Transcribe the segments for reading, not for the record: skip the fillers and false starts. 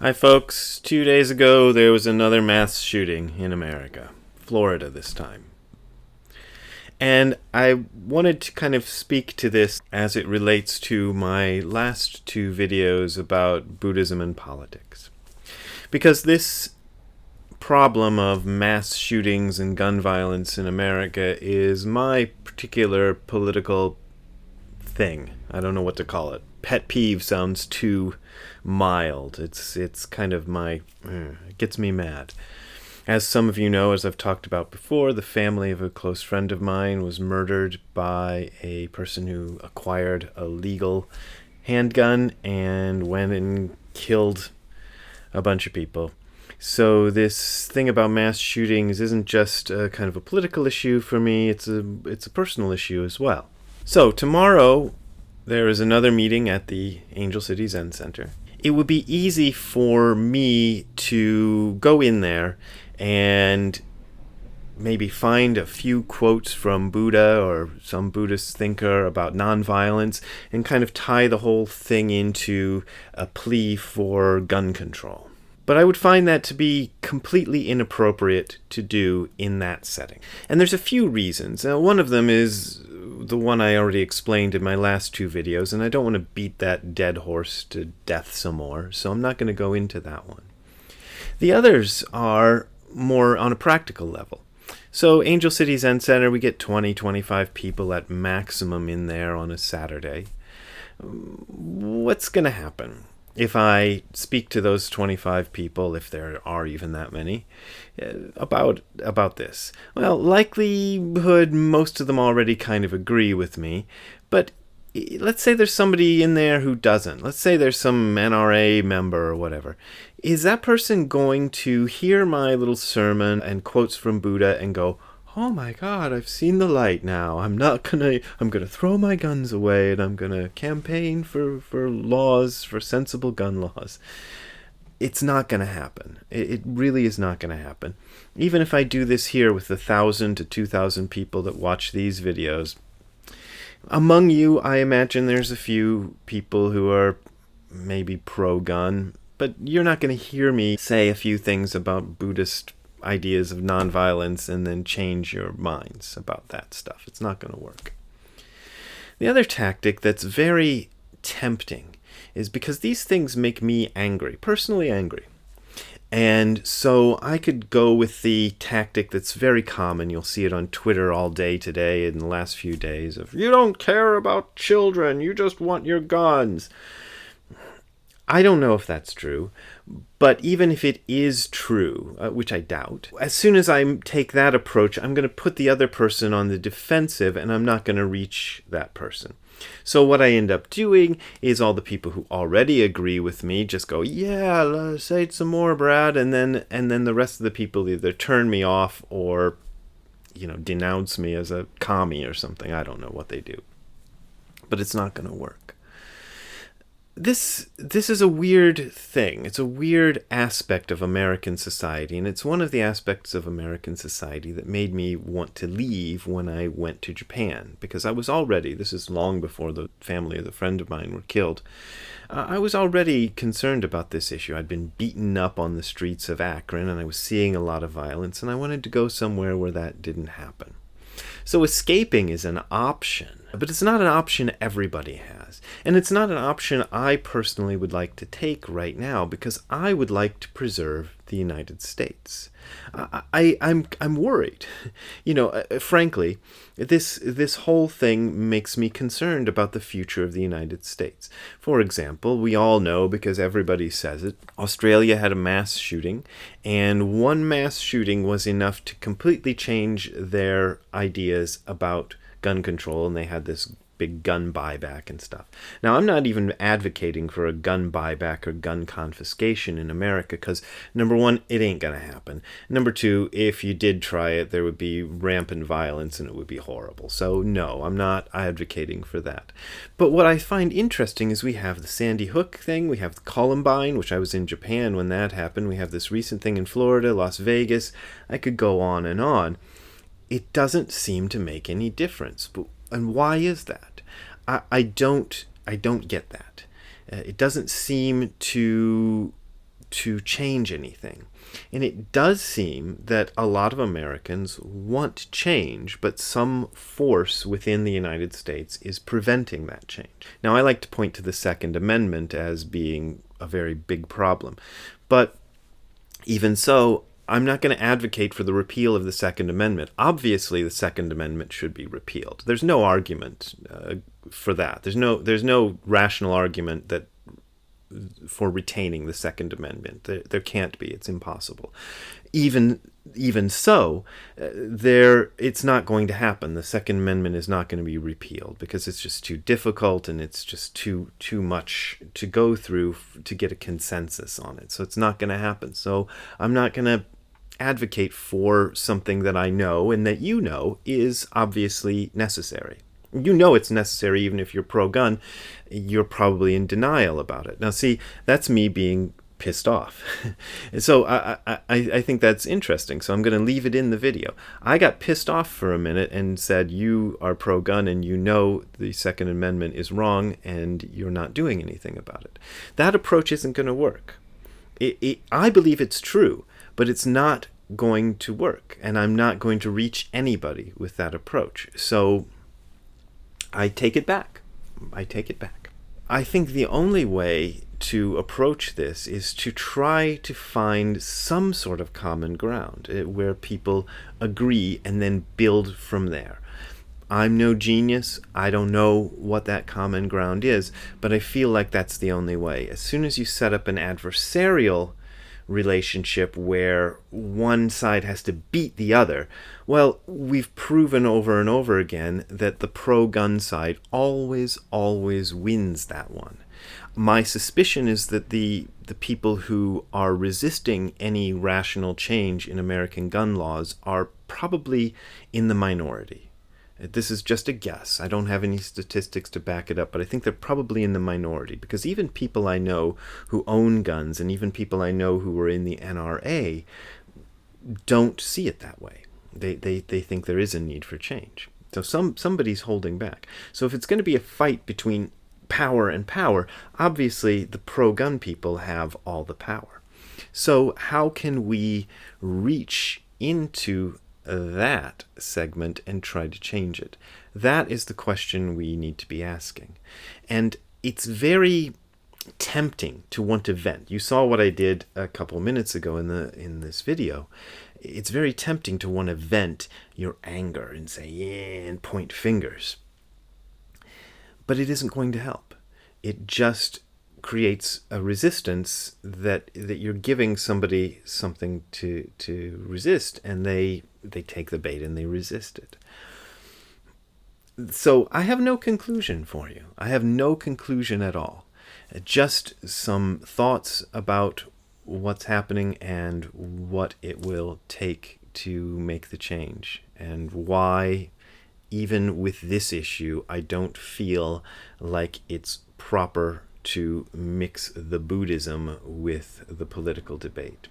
Hi folks, 2 days ago there was another mass shooting in America, Florida this time. And I wanted to kind of speak to this as it relates to my last two videos about Buddhism and politics. Because this problem of mass shootings and gun violence in America is my particular political thing. I don't know what to call it. Pet peeve sounds too mild. It's kind of it gets me mad. As some of you know, as I've talked about before, the family of a close friend of mine was murdered by a person who acquired a legal handgun and went and killed a bunch of people. So this thing about mass shootings isn't just a kind of a political issue for me, it's a personal issue as well. So tomorrow there is another meeting at the Angel City Zen Center. It would be easy for me to go in there and maybe find a few quotes from Buddha or some Buddhist thinker about nonviolence and kind of tie the whole thing into a plea for gun control. But I would find that to be completely inappropriate to do in that setting. And there's a few reasons. Now, one of them is the one I already explained in my last two videos, and I don't want to beat that dead horse to death some more, so I'm not going to go into that one. The others are more on a practical level. So Angel City Zen Center, we get 20-25 people at maximum in there on a Saturday. What's going to happen if I speak to those 25 people, if there are even that many, about this? Well, likelihood most of them already kind of agree with me, but let's say there's somebody in there who doesn't. Let's say there's some NRA member or whatever. Is that person going to hear my little sermon and quotes from Buddha and go, "Oh my God, I've seen the light now. I'm gonna throw my guns away and I'm gonna campaign for laws, for sensible gun laws"? It's not gonna happen. It really is not gonna happen. Even if I do this here with the 1,000 to 2,000 people that watch these videos, among you, I imagine there's a few people who are maybe pro-gun, but you're not gonna hear me say a few things about Buddhist ideas of nonviolence and then change your minds about that stuff. It's not going to work. The other tactic that's very tempting is because these things make me angry, personally angry. And so I could go with the tactic that's very common. You'll see it on Twitter all day today in the last few days of, "You don't care about children, you just want your guns." I don't know if that's true, but even if it is true, which I doubt, as soon as I take that approach, I'm going to put the other person on the defensive and I'm not going to reach that person. So what I end up doing is all the people who already agree with me just go, "Yeah, say it some more, Brad," and then the rest of the people either turn me off or, denounce me as a commie or something. I don't know what they do, but it's not going to work. This is a weird thing. It's a weird aspect of American society, and it's one of the aspects of American society that made me want to leave when I went to Japan, because I was already, this is long before the family of the friend of mine were killed, I was already concerned about this issue. I'd been beaten up on the streets of Akron, and I was seeing a lot of violence, and I wanted to go somewhere where that didn't happen. So escaping is an option, but it's not an option everybody has. And it's not an option I personally would like to take right now because I would like to preserve the United States. I'm worried. Frankly, this whole thing makes me concerned about the future of the United States. For example, we all know, because everybody says it, Australia had a mass shooting, and one mass shooting was enough to completely change their ideas about gun control, and they had this big gun buyback and stuff. Now, I'm not even advocating for a gun buyback or gun confiscation in America because, number one, it ain't going to happen. Number two, if you did try it, there would be rampant violence and it would be horrible. So, no, I'm not advocating for that. But what I find interesting is we have the Sandy Hook thing, we have the Columbine, which I was in Japan when that happened, we have this recent thing in Florida, Las Vegas. I could go on and on. It doesn't seem to make any difference. And why is that? I don't get that. It doesn't seem to to change anything. And it does seem that a lot of Americans want change, but some force within the United States is preventing that change. Now, I like to point to the Second Amendment as being a very big problem. But even so, I'm not going to advocate for the repeal of the Second Amendment. Obviously, the Second Amendment should be repealed. There's no argument for that. There's no rational argument that for retaining the Second Amendment. There can't be. It's impossible. Even so, it's not going to happen. The Second Amendment is not going to be repealed because it's just too difficult and it's just too much to go through to get a consensus on it. So it's not going to happen. So I'm not going to advocate for something that I know and that you know is obviously necessary. You know it's necessary even if you're pro-gun. You're probably in denial about it. Now, see, that's me being pissed off. So I think that's interesting. So I'm going to leave it in the video. I got pissed off for a minute and said, you are pro-gun and you know the Second Amendment is wrong and you're not doing anything about it. That approach isn't going to work. I believe it's true, but it's not going to work. And I'm not going to reach anybody with that approach. So I take it back. I think the only way to approach this is to try to find some sort of common ground where people agree and then build from there. I'm no genius. I don't know what that common ground is, but I feel like that's the only way. As soon as you set up an adversarial relationship where one side has to beat the other, well, we've proven over and over again that the pro-gun side always wins that one. My suspicion is that the people who are resisting any rational change in American gun laws are probably in the minority. This is just a guess. I don't have any statistics to back it up, but I think they're probably in the minority because even people I know who own guns and even people I know who are in the NRA don't see it that way. They think there is a need for change. So somebody's holding back. So if it's going to be a fight between power and power, obviously the pro-gun people have all the power. So how can we reach into that segment and try to change it? That is the question we need to be asking. And it's very tempting to want to vent. You saw what I did a couple minutes ago in this video. It's very tempting to want to vent your anger and say, yeah, and point fingers. But it isn't going to help. It just creates a resistance that you're giving somebody something to resist, and they take the bait and they resist it. So I have no conclusion for you. I have no conclusion at all. Just some thoughts about what's happening and what it will take to make the change, and why even with this issue I don't feel like it's proper to mix the Buddhism with the political debate.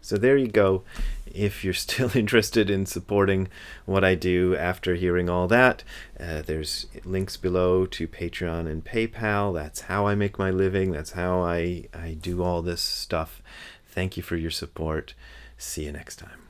So there you go. If you're still interested in supporting what I do after hearing all that, there's links below to Patreon and PayPal. That's how I make my living. That's how I do all this stuff. Thank you for your support. See you next time.